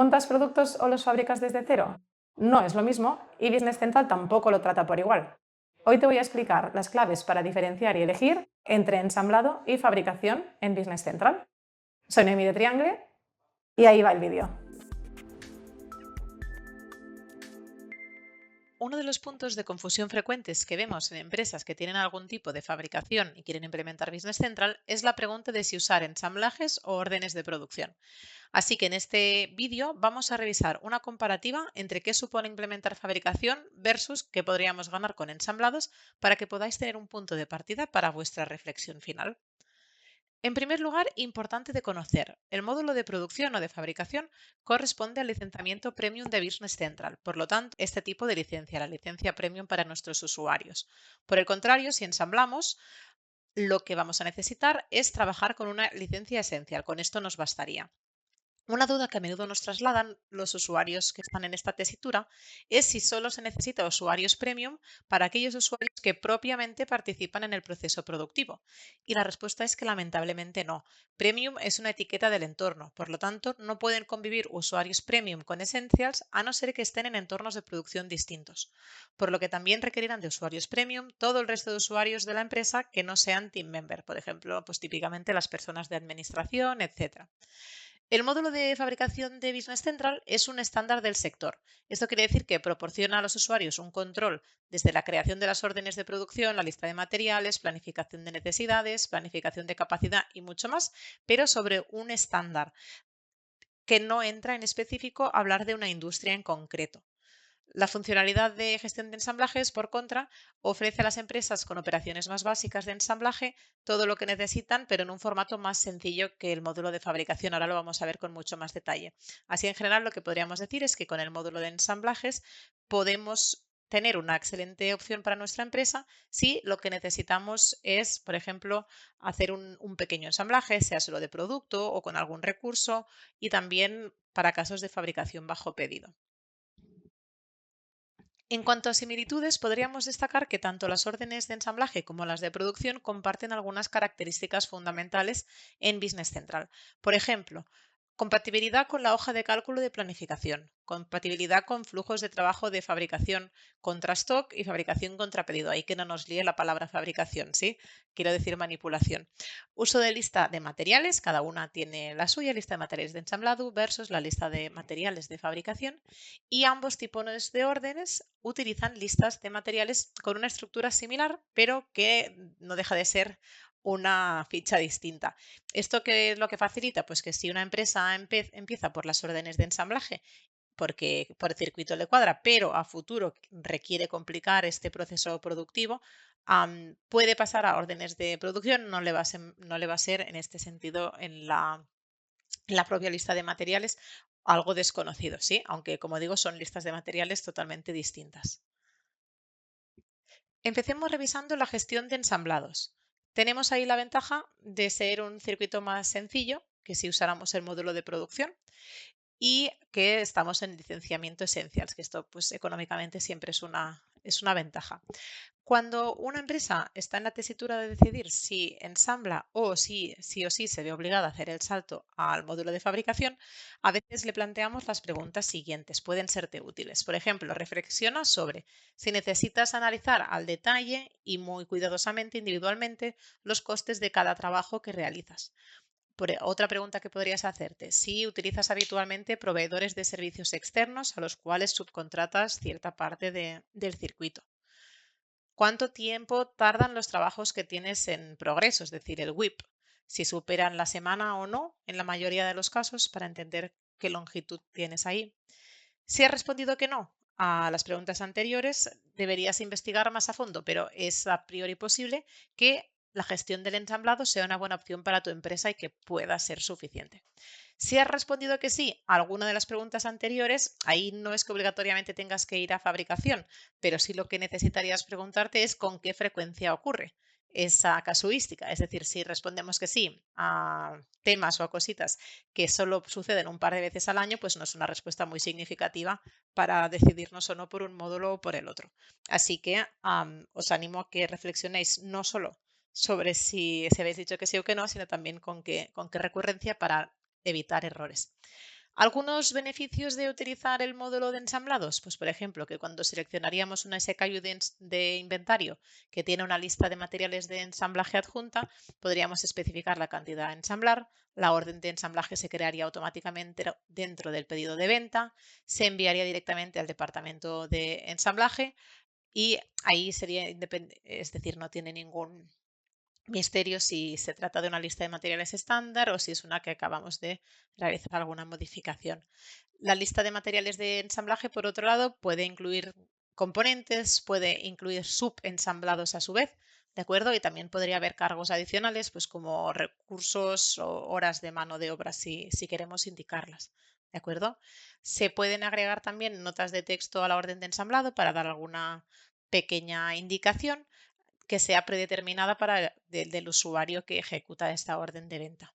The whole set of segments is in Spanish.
montas productos o los fabricas desde cero? No es lo mismo y Business Central tampoco lo trata por igual. Hoy te voy a explicar las claves para diferenciar y elegir entre ensamblado y fabricación en Business Central. Soy Noemi de Triangle y ahí va el vídeo. Uno de los puntos de confusión frecuentes que vemos en empresas que tienen algún tipo de fabricación y quieren implementar Business Central es la pregunta de si usar ensamblajes o órdenes de producción. Así que en este vídeo vamos a revisar una comparativa entre qué supone implementar fabricación versus qué podríamos ganar con ensamblados para que podáis tener un punto de partida para vuestra reflexión final. En primer lugar, importante de conocer, el módulo de producción o de fabricación corresponde al licenciamiento Premium de Business Central. Por lo tanto, este tipo de licencia, la licencia Premium para nuestros usuarios. Por el contrario, si ensamblamos, lo que vamos a necesitar es trabajar con una licencia esencial. Con esto nos bastaría. Una duda que a menudo nos trasladan los usuarios que están en esta tesitura es si solo se necesita usuarios premium para aquellos usuarios que propiamente participan en el proceso productivo. Y la respuesta es que lamentablemente no. Premium es una etiqueta del entorno, por lo tanto no pueden convivir usuarios premium con essentials a no ser que estén en entornos de producción distintos. Por lo que también requerirán de usuarios premium todo el resto de usuarios de la empresa que no sean team member, por ejemplo, pues típicamente las personas de administración, etc. El módulo de fabricación de Business Central es un estándar del sector. Esto quiere decir que proporciona a los usuarios un control desde la creación de las órdenes de producción, la lista de materiales, planificación de necesidades, planificación de capacidad y mucho más, pero sobre un estándar que no entra en específico a hablar de una industria en concreto. La funcionalidad de gestión de ensamblajes, por contra, ofrece a las empresas con operaciones más básicas de ensamblaje todo lo que necesitan, pero en un formato más sencillo que el módulo de fabricación. Ahora lo vamos a ver con mucho más detalle. Así, en general, lo que podríamos decir es que con el módulo de ensamblajes podemos tener una excelente opción para nuestra empresa si lo que necesitamos es, por ejemplo, hacer un pequeño ensamblaje, sea solo de producto o con algún recurso, y también para casos de fabricación bajo pedido. En cuanto a similitudes, podríamos destacar que tanto las órdenes de ensamblaje como las de producción comparten algunas características fundamentales en Business Central. Por ejemplo, compatibilidad con la hoja de cálculo de planificación, compatibilidad con flujos de trabajo de fabricación contra stock y fabricación contra pedido. Ahí que no nos líe la palabra fabricación, ¿sí? Quiero decir manipulación. Uso de lista de materiales, cada una tiene la suya, lista de materiales de ensamblado versus la lista de materiales de fabricación, y ambos tipos de órdenes utilizan listas de materiales con una estructura similar, pero que no deja de ser una ficha distinta. ¿Esto qué es lo que facilita? Pues que si una empresa empieza por las órdenes de ensamblaje porque por el circuito le cuadra, pero a futuro requiere complicar este proceso productivo, puede pasar a órdenes de producción, no le va a ser en este sentido en la propia lista de materiales algo desconocido, ¿sí? Aunque, como digo, son listas de materiales totalmente distintas. Empecemos revisando la gestión de ensamblados. Tenemos ahí la ventaja de ser un circuito más sencillo que si usáramos el módulo de producción, y que estamos en licenciamiento Essentials, que esto pues económicamente siempre es una ventaja. Cuando una empresa está en la tesitura de decidir si ensambla o si sí o sí se ve obligada a hacer el salto al módulo de fabricación, a veces le planteamos las preguntas siguientes, pueden serte útiles. Por ejemplo, reflexiona sobre si necesitas analizar al detalle y muy cuidadosamente, individualmente, los costes de cada trabajo que realizas. Otra pregunta que podrías hacerte, si utilizas habitualmente proveedores de servicios externos a los cuales subcontratas cierta parte del circuito. ¿Cuánto tiempo tardan los trabajos que tienes en progreso, es decir, el WIP? Si superan la semana o no, en la mayoría de los casos, para entender qué longitud tienes ahí. Si has respondido que no a las preguntas anteriores, deberías investigar más a fondo, pero es a priori posible que la gestión del ensamblado sea una buena opción para tu empresa y que pueda ser suficiente. Si has respondido que sí a alguna de las preguntas anteriores, ahí no es que obligatoriamente tengas que ir a fabricación, pero sí lo que necesitarías preguntarte es con qué frecuencia ocurre esa casuística. Es decir, si respondemos que sí a temas o a cositas que solo suceden un par de veces al año, pues no es una respuesta muy significativa para decidirnos o no por un módulo o por el otro. Así que os animo a que reflexionéis no solo sobre si habéis dicho que sí o que no, sino también con qué recurrencia para evitar errores. Algunos beneficios de utilizar el módulo de ensamblados, pues por ejemplo, que cuando seleccionaríamos una SKU de inventario que tiene una lista de materiales de ensamblaje adjunta, podríamos especificar la cantidad a ensamblar, la orden de ensamblaje se crearía automáticamente dentro del pedido de venta, se enviaría directamente al departamento de ensamblaje y ahí sería independiente, es decir, no tiene ningún misterio si se trata de una lista de materiales estándar o si es una que acabamos de realizar alguna modificación. La lista de materiales de ensamblaje, por otro lado, puede incluir componentes, puede incluir subensamblados a su vez, ¿de acuerdo? Y también podría haber cargos adicionales, pues como recursos o horas de mano de obra si queremos indicarlas, ¿de acuerdo? Se pueden agregar también notas de texto a la orden de ensamblado para dar alguna pequeña indicación que sea predeterminada del usuario que ejecuta esta orden de venta.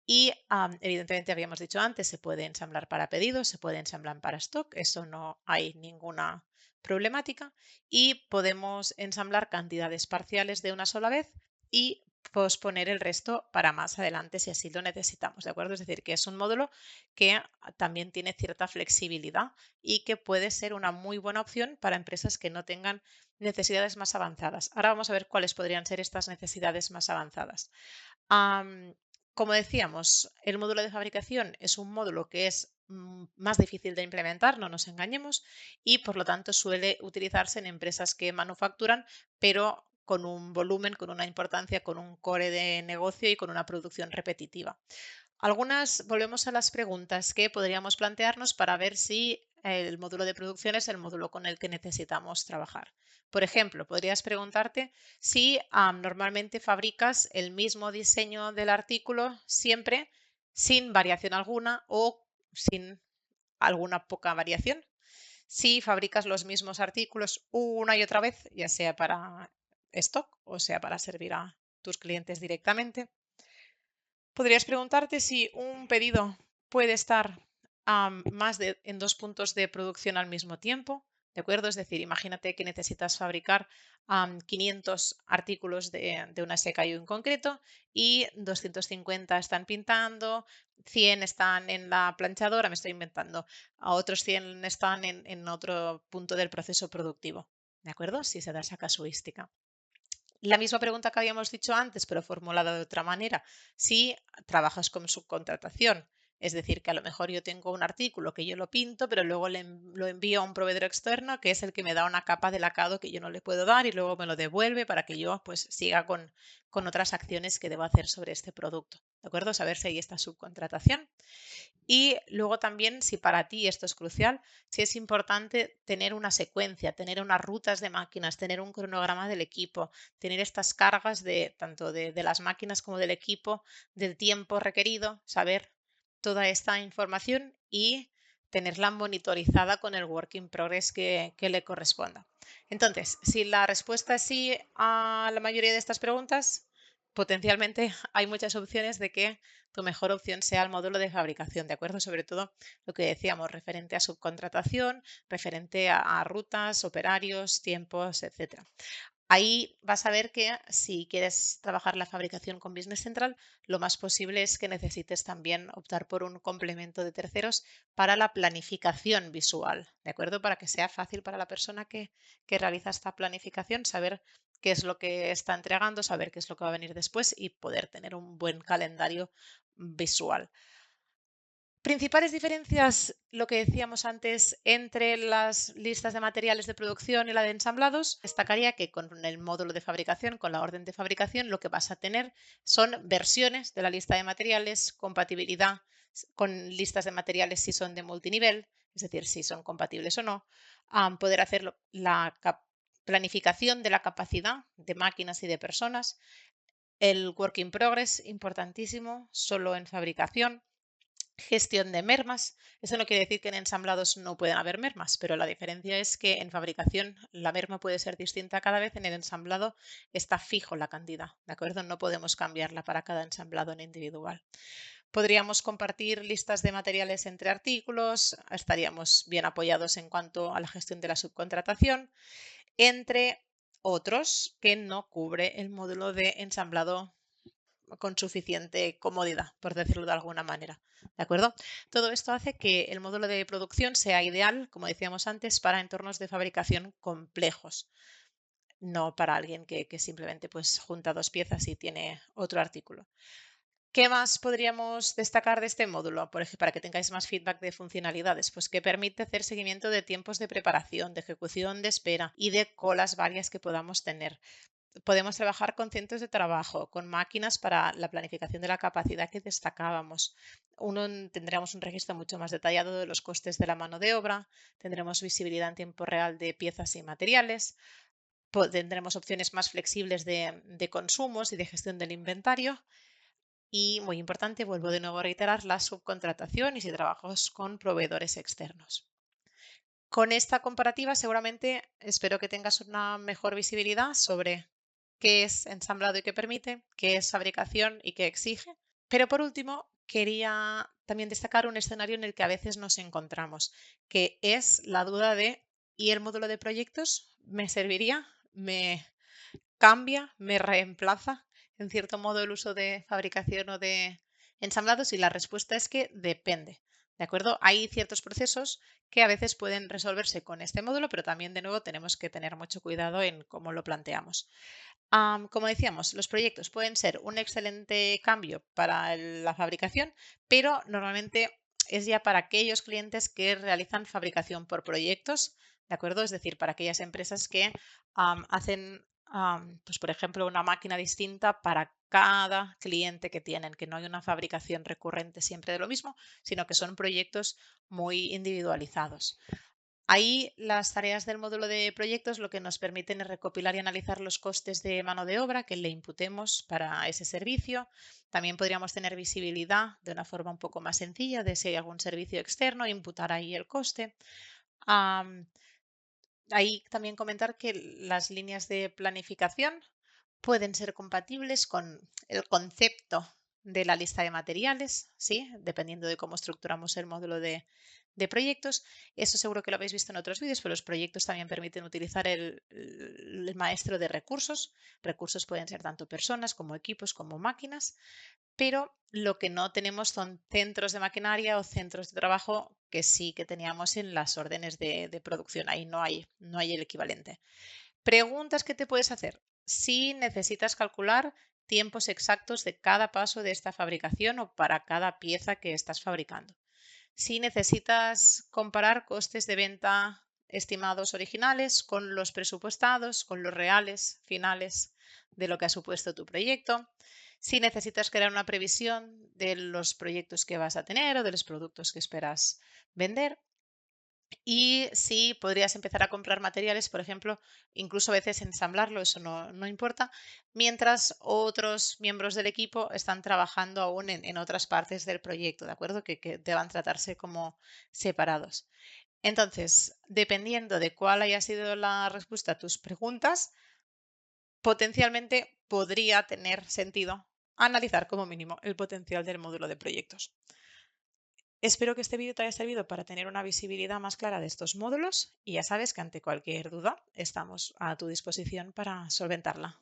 Y evidentemente habíamos dicho antes, se puede ensamblar para pedidos, se puede ensamblar para stock, eso no hay ninguna problemática. Y podemos ensamblar cantidades parciales de una sola vez y posponer el resto para más adelante si así lo necesitamos, ¿de acuerdo? Es decir, que es un módulo que también tiene cierta flexibilidad y que puede ser una muy buena opción para empresas que no tengan necesidades más avanzadas. Ahora vamos a ver cuáles podrían ser estas necesidades más avanzadas. Am, Como decíamos, el módulo de fabricación es un módulo que es más difícil de implementar, no nos engañemos, y por lo tanto suele utilizarse en empresas que manufacturan, pero con un volumen, con una importancia, con un core de negocio y con una producción repetitiva. Volvemos a las preguntas que podríamos plantearnos para ver si el módulo de producción es el módulo con el que necesitamos trabajar. Por ejemplo, podrías preguntarte si normalmente fabricas el mismo diseño del artículo siempre sin variación alguna o sin alguna poca variación. Si fabricas los mismos artículos una y otra vez, ya sea para stock o sea para servir a tus clientes directamente. Podrías preguntarte si un pedido puede estar en dos puntos de producción al mismo tiempo, ¿de acuerdo? Es decir, imagínate que necesitas fabricar 500 artículos de una SKU en concreto y 250 están pintando, 100 están en la planchadora, me estoy inventando, a otros 100 están en otro punto del proceso productivo, ¿de acuerdo? Si se da esa casuística. La misma pregunta que habíamos dicho antes, pero formulada de otra manera. Si trabajas con subcontratación, es decir, que a lo mejor yo tengo un artículo que yo lo pinto, pero luego lo envío a un proveedor externo que es el que me da una capa de lacado que yo no le puedo dar y luego me lo devuelve para que yo pues siga con otras acciones que debo hacer sobre este producto. ¿De acuerdo? Saber si hay esta subcontratación. Y luego también, si para ti esto es crucial, si es importante tener una secuencia, tener unas rutas de máquinas, tener un cronograma del equipo, tener estas cargas de tanto de las máquinas como del equipo, del tiempo requerido, saber toda esta información y tenerla monitorizada con el work in progress que le corresponda. Entonces, si la respuesta es sí a la mayoría de estas preguntas, potencialmente hay muchas opciones de que tu mejor opción sea el módulo de fabricación, ¿de acuerdo? Sobre todo lo que decíamos, referente a subcontratación, referente a rutas, operarios, tiempos, etcétera. Ahí vas a ver que si quieres trabajar la fabricación con Business Central, lo más posible es que necesites también optar por un complemento de terceros para la planificación visual, ¿de acuerdo? Para que sea fácil para la persona que realiza esta planificación saber qué es lo que está entregando, saber qué es lo que va a venir después y poder tener un buen calendario visual. Principales diferencias, lo que decíamos antes, entre las listas de materiales de producción y la de ensamblados, destacaría que con el módulo de fabricación, con la orden de fabricación, lo que vas a tener son versiones de la lista de materiales, compatibilidad con listas de materiales si son de multinivel, es decir, si son compatibles o no, poder hacer planificación de la capacidad de máquinas y de personas, el work in progress, importantísimo, solo en fabricación. Gestión de mermas. Eso no quiere decir que en ensamblados no puedan haber mermas, pero la diferencia es que en fabricación la merma puede ser distinta cada vez. En el ensamblado está fijo la cantidad, ¿de acuerdo? No podemos cambiarla para cada ensamblado en individual. Podríamos compartir listas de materiales entre artículos, estaríamos bien apoyados en cuanto a la gestión de la subcontratación, entre otros que no cubre el módulo de ensamblado con suficiente comodidad, por decirlo de alguna manera. ¿De acuerdo? Todo esto hace que el módulo de producción sea ideal, como decíamos antes, para entornos de fabricación complejos, no para alguien que simplemente pues, junta dos piezas y tiene otro artículo. ¿Qué más podríamos destacar de este módulo? Por ejemplo, para que tengáis más feedback de funcionalidades, pues que permite hacer seguimiento de tiempos de preparación, de ejecución, de espera y de colas varias que podamos tener. Podemos trabajar con centros de trabajo, con máquinas para la planificación de la capacidad que destacábamos. Tendremos un registro mucho más detallado de los costes de la mano de obra, tendremos visibilidad en tiempo real de piezas y materiales, tendremos opciones más flexibles de consumos y de gestión del inventario. Y muy importante, vuelvo de nuevo a reiterar, la subcontratación y si trabajos con proveedores externos. Con esta comparativa, seguramente espero que tengas una mejor visibilidad sobre qué es ensamblado y qué permite, qué es fabricación y qué exige. Pero por último, quería también destacar un escenario en el que a veces nos encontramos, que es la duda de ¿y el módulo de proyectos me serviría? ¿Me cambia, me reemplaza en cierto modo el uso de fabricación o de ensamblados? Y la respuesta es que depende. ¿De acuerdo? Hay ciertos procesos que a veces pueden resolverse con este módulo, pero también de nuevo tenemos que tener mucho cuidado en cómo lo planteamos. Como decíamos, los proyectos pueden ser un excelente cambio para la fabricación, pero normalmente es ya para aquellos clientes que realizan fabricación por proyectos, ¿de acuerdo? Es decir, para aquellas empresas que hacen, pues por ejemplo, una máquina distinta para cada cliente que tienen, que no hay una fabricación recurrente siempre de lo mismo, sino que son proyectos muy individualizados. Ahí las tareas del módulo de proyectos lo que nos permiten es recopilar y analizar los costes de mano de obra que le imputemos para ese servicio. También podríamos tener visibilidad de una forma un poco más sencilla de si hay algún servicio externo, imputar ahí el coste. Am, Ahí también comentar que las líneas de planificación pueden ser compatibles con el concepto de la lista de materiales, ¿sí? Dependiendo de cómo estructuramos el módulo de proyectos. Eso seguro que lo habéis visto en otros vídeos, pero los proyectos también permiten utilizar el maestro de recursos. Recursos pueden ser tanto personas como equipos como máquinas, pero lo que no tenemos son centros de maquinaria o centros de trabajo que sí que teníamos en las órdenes de producción. Ahí no hay el equivalente. Preguntas que te puedes hacer. Si necesitas calcular tiempos exactos de cada paso de esta fabricación o para cada pieza que estás fabricando. Si necesitas comparar costes de venta estimados originales con los presupuestados, con los reales finales de lo que ha supuesto tu proyecto. Si necesitas crear una previsión de los proyectos que vas a tener o de los productos que esperas vender. Y si podrías empezar a comprar materiales, por ejemplo, incluso a veces ensamblarlo, eso no importa, mientras otros miembros del equipo están trabajando aún en otras partes del proyecto, ¿de acuerdo? Que deban tratarse como separados. Entonces, dependiendo de cuál haya sido la respuesta a tus preguntas, potencialmente podría tener sentido analizar como mínimo el potencial del módulo de proyectos. Espero que este vídeo te haya servido para tener una visibilidad más clara de estos módulos y ya sabes que ante cualquier duda estamos a tu disposición para solventarla.